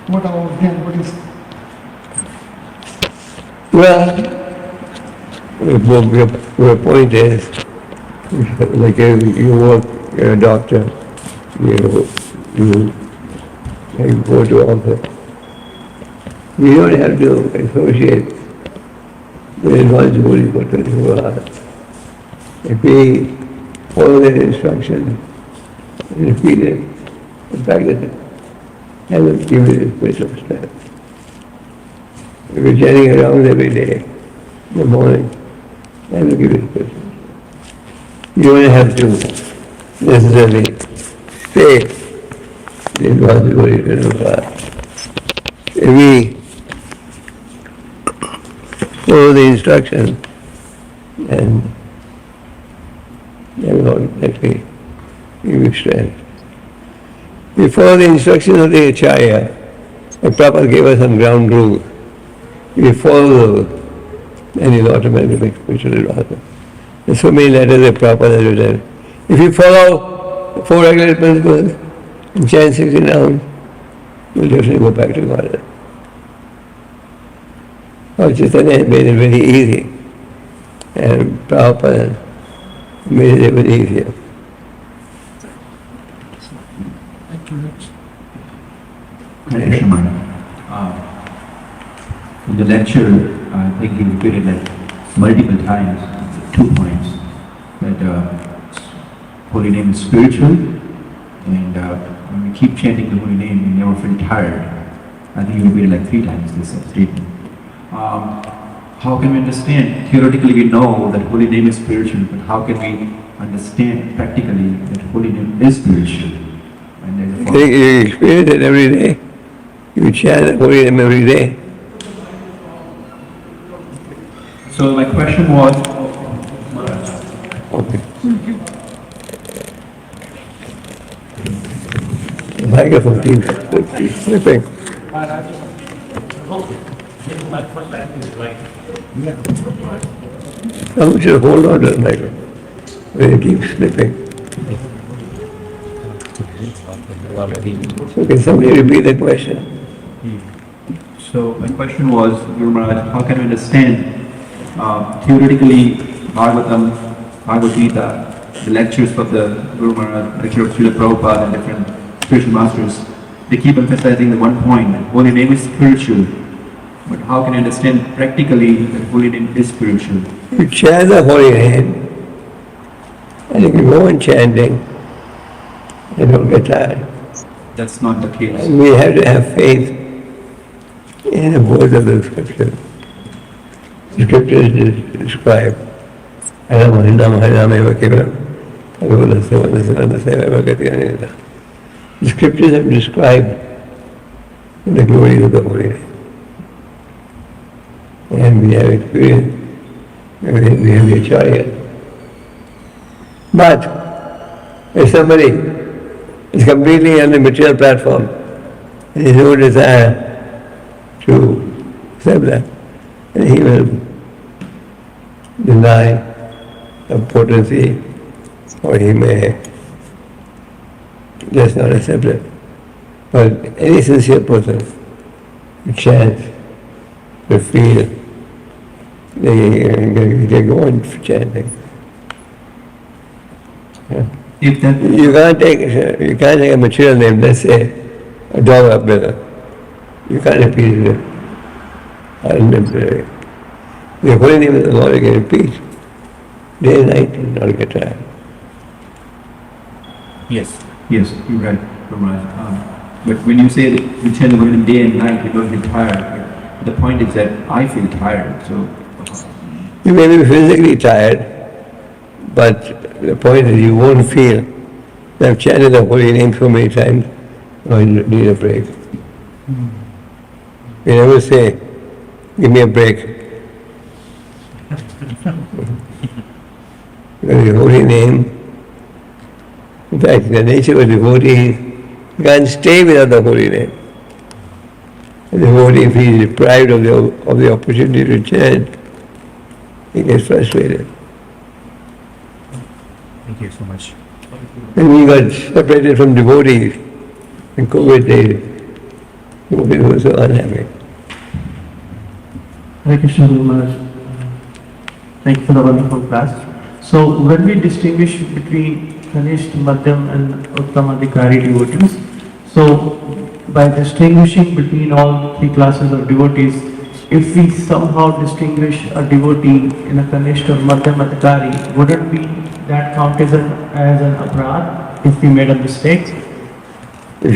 what about them? What is Well, your point is, like you work, you're a doctor, you go to office. You don't have to associate with advanced devotees for 24 hours. If we follow their instructions and repeat it and practice it, that will give you the spiritual strength. If you're chanting around every day, in the morning, that will give you spiritual strength. You don't have to necessarily stay in advanced devotees for 24 hours. If we follow the instructions and that will actually give you strength. We follow the instructions of the Acharya. The Prabhupada gave us some ground rules. We follow those, and you'll automatically make spiritual advancement. There's so many letters that Prabhupada has written. If you follow the 4 regular principles and chant 60 nouns, you'll definitely go back to Godhead. Lord Chaitanya made it very easy, and Prabhupada made it even easier. Hare Krishna Maharaj. In the lecture, I think he repeated like multiple times 2 points, that holy name is spiritual, and when we keep chanting the holy name, we never feel tired. I think he repeated like 3 times this statement. How can we understand? Theoretically, we know that holy name is spiritual, but how can we understand practically that holy name is spiritual? And You experience it every day. You chant the holy name every day. so my question was, Okay. The microphone keeps slipping. Someone should hold on to the microphone when it keeps slipping. So can somebody repeat the question? So my question was, Guru Maharaj, how can we understand theoretically Bhagavatam, Bhagavad Gita, the lectures of the Guru Maharaj, lecture of Śrīla Prabhupada and different spiritual masters? They keep emphasizing the one point, holy name is spiritual. But how can you understand practically that holy name is spiritual? You chant the holy name, and if you go on chanting, you don't get tired. That's not the case. And we have to have faith in the words of the scripture. The scriptures describe the scriptures have described the glory of the holy name. And we have experienced, we have the acharya. But if somebody is completely on the material platform and has no desire to accept that, and he will deny the potency, or he may just not accept it. But any sincere person who chants, who feel, they go on chanting. Yeah. If that You can't take a material name, let's say a dog up there. You can't repeat it unnecessarily. The holy name of the Lord you can repeat day and night and not get tired. Yes, you're right, Guru Maharaj. But when you say that you chant the holy name day and night, you don't get tired. The point is that I feel tired, so. You may be physically tired, but the point is you won't feel. I've chanted the holy name so many times, I need a break. You never say, give me a break. The holy name, in fact, the nature of devotees, you can't stay without the holy name. The devotee, if he is deprived of the opportunity to chant, he gets frustrated. Thank you so much. And we got separated from devotees in COVID days. Devotees were so unhappy. Hare Krishna Guru Maharaj. Thank you for the wonderful class. So when we distinguish between Kanishta, Madhyam and Uttamadhikari devotees, so by distinguishing between all three classes of devotees, if we somehow distinguish a devotee in a Kanishta or Madhyam Adhikari, wouldn't be that counted as an aparad if we made a mistake? If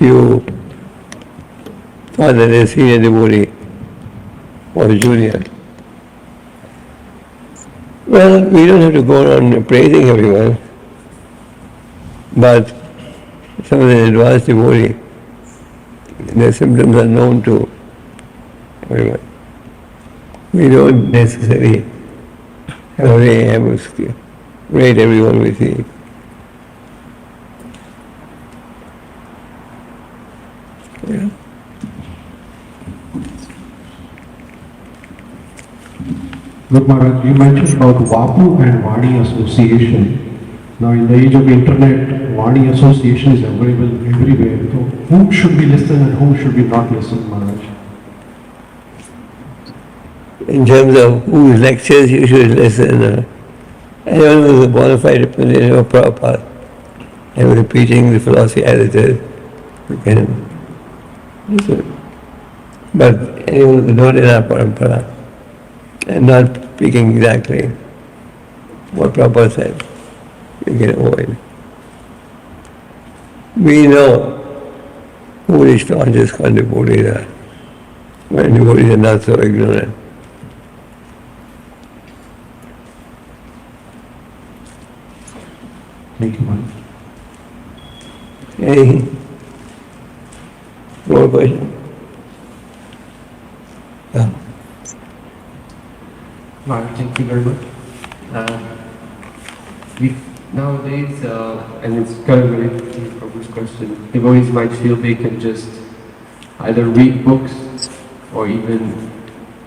you thought that a senior devotee or a junior, well, we don't have to go around praising everyone, but some of the advanced devotee, their symptoms are known to everyone. We don't necessarily have to rate everyone we see. Yeah. Guru Maharaj, you mentioned about Vapu and Vani association. Now in the age of internet, Vani association is available everywhere. So whom should we listen and whom should we not listen, Maharaj? In terms of whose lectures you should listen, anyone who is a bona fide representative of Prabhupada and who is preaching the philosophy as it is, you can listen. But anyone who is not in our parampara and not speaking exactly what Prabhupada said, you can avoid. We know who is staunchest devotees are, when devotees are not so ignorant. Thank you, Maharaj. Any more questions? Yeah. Mark, thank you very much. Nowadays, and it's kind of related to the previous question, devotees might feel they can just either read books or even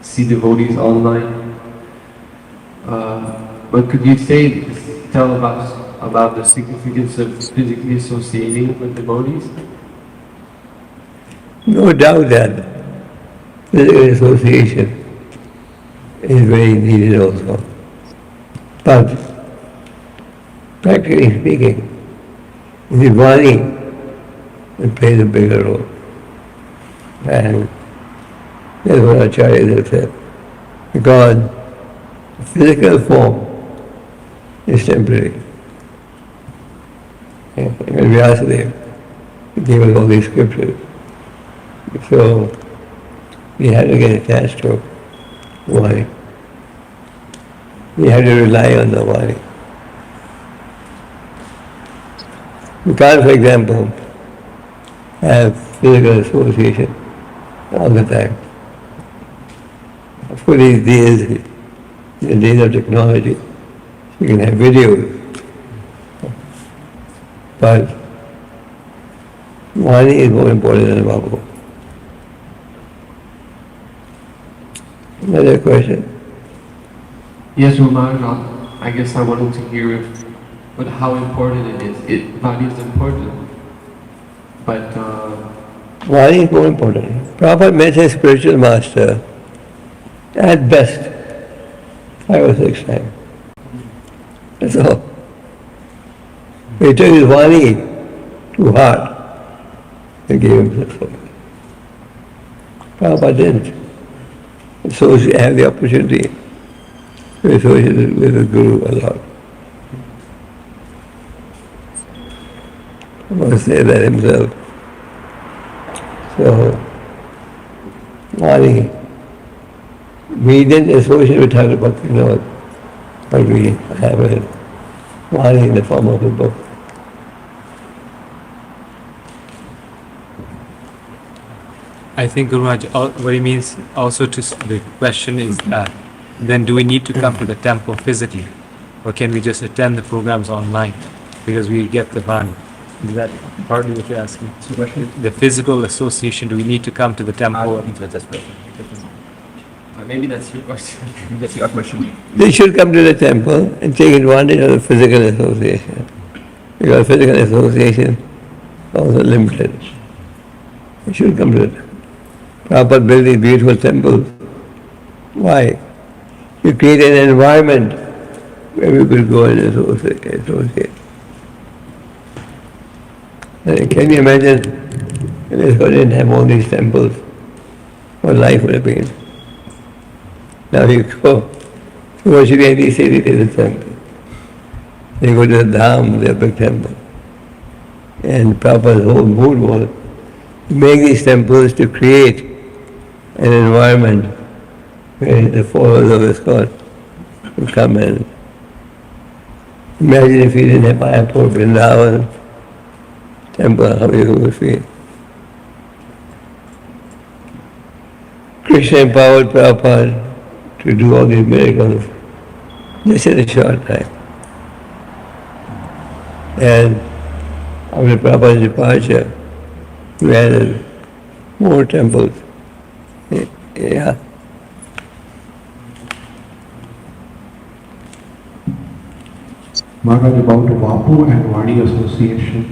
see devotees online. But could you tell about the significance of physically associating with devotees? No doubt that physical association is very needed also. But practically speaking, the body plays a bigger role. And that's what Acharya has said. Because physical form is temporary. And Vyasadeva gave us all these scriptures. So we had to get attached to the body. We had to rely on the body. We can't, for example, have physical association all the time. Of course, these days, in the days of technology, you can have videos. But Vani is more important than Babu. Another question? Yes, Raman, I guess I wanted to hear how important it is. Vani is important, but... Vani is more important. Prabhupada met his spiritual master at best 5 or 6 times. That's all. He took his Vani to heart and gave him the soul. Prabhupada didn't. So he had the opportunity to associate with the Guru a lot. I must say that himself. So, Vani, we didn't associate with Thakur Bhakti, no, but we have a Vani in the form of a book. I think Guru Maharaj, what he means also the question is then do we need to come to the temple physically, or can we just attend the programs online because we get the Vani? Is that partly what you're asking? The physical association, do we need to come to the temple? Maybe that's your question. That's your question. They should come to the temple and take advantage of the physical association. Because physical association is also limited. They should come to the temple. Prabhupada built these beautiful temples. Why? You create an environment where people go and associate. Can you imagine if we didn't have all these temples? What life would have been? Now you go to worship any city, there's a temple. You go to the Dham, there's a big temple. And Prabhupada's whole mood was to make these temples to create an environment where the followers of his God would come in. Imagine if you didn't have Mayapur, Vrindavan, temple, how you would feel. Krishna empowered Prabhupada to do all these miracles just in a short time. And after Prabhupada's departure, we added more temples. Yeah. Maharaj, about Vapu and Vani association.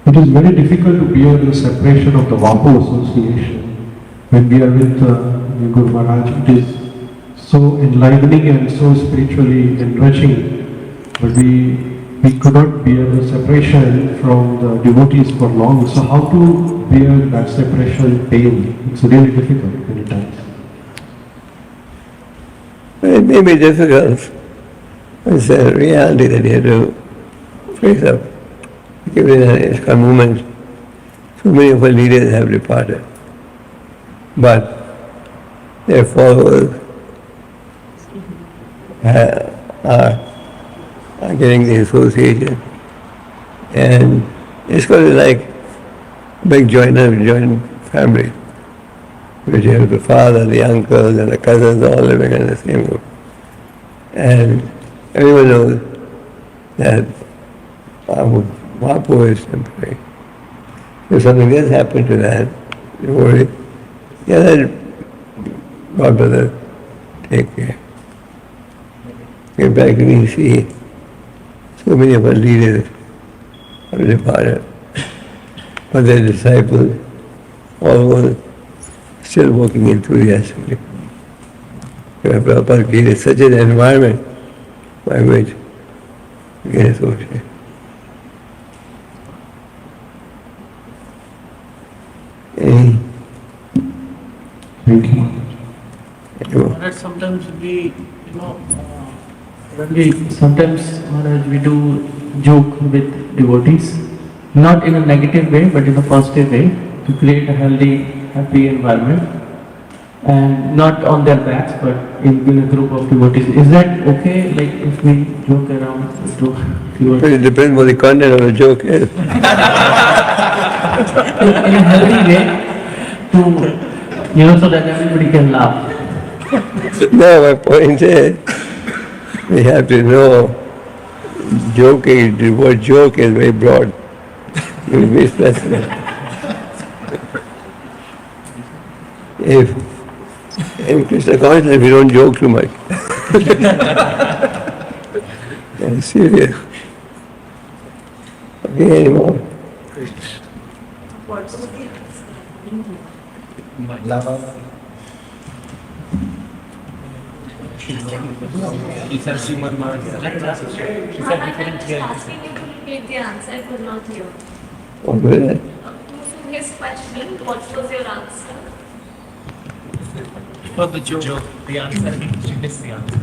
It is very difficult to bear the separation of the Vapu association. When we are with Guru Maharaj, it is so enlivening and so spiritually enriching, but we could not bear the separation from the devotees for long. So how to bear that separation pain? It's really difficult many times. It may be difficult. It's a reality that you have to face up. Given its movement, so many of our leaders have departed. But their followers are getting the association. And it's going to be like a big joint family, which you have the father, the uncles, and the cousins all living in the same group. And everyone knows that Vapu is temporary. If something does happen to that, you worry. Yeah, then God brother take care. In fact, we see So many of our leaders have departed, but their disciples, all were still working enthusiastically. Prabhupada created such an environment by which we can associate. Thank you. Maharaj, sometimes we, when we sometimes Maharaj, we do joke with devotees, not in a negative way, but in a positive way, to create a healthy, happy environment, and not on their backs, but in a group of devotees. Is that okay? Like if we joke around to devotees? It depends what the content of the joke is. In a healthy way, to so that everybody can laugh. No, my point is, we have to know joking, the word joke is very broad. You will be specific. If in Krishna consciousness we don't joke too much. I'm serious. Okay, anymore? Asking you to repeat the answer, I could not hear. What was that? To his question, what was your answer? For the joke, the answer, she missed the answer.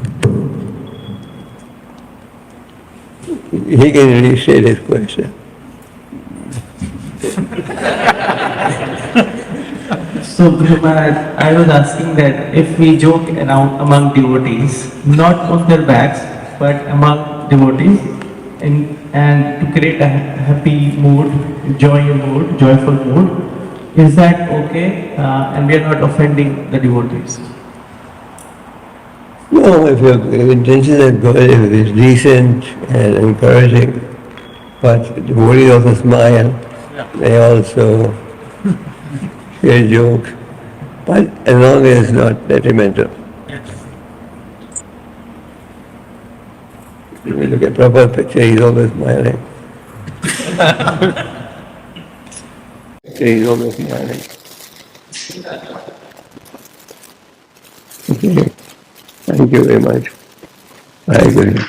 He can restate his question. So, Guru Maharaj, I was asking that if we joke around among devotees, not on their backs, but among devotees, and to create a happy mood, joyful mood, is that okay? And we are not offending the devotees. No, if your intention is good, if it is decent and encouraging, but the devotees also smile, they also share jokes, but as long as it's not detrimental. If you look at Prabhupada's picture, he's always smiling. He's always smiling. Okay. Thank you very much. Hare Krishna.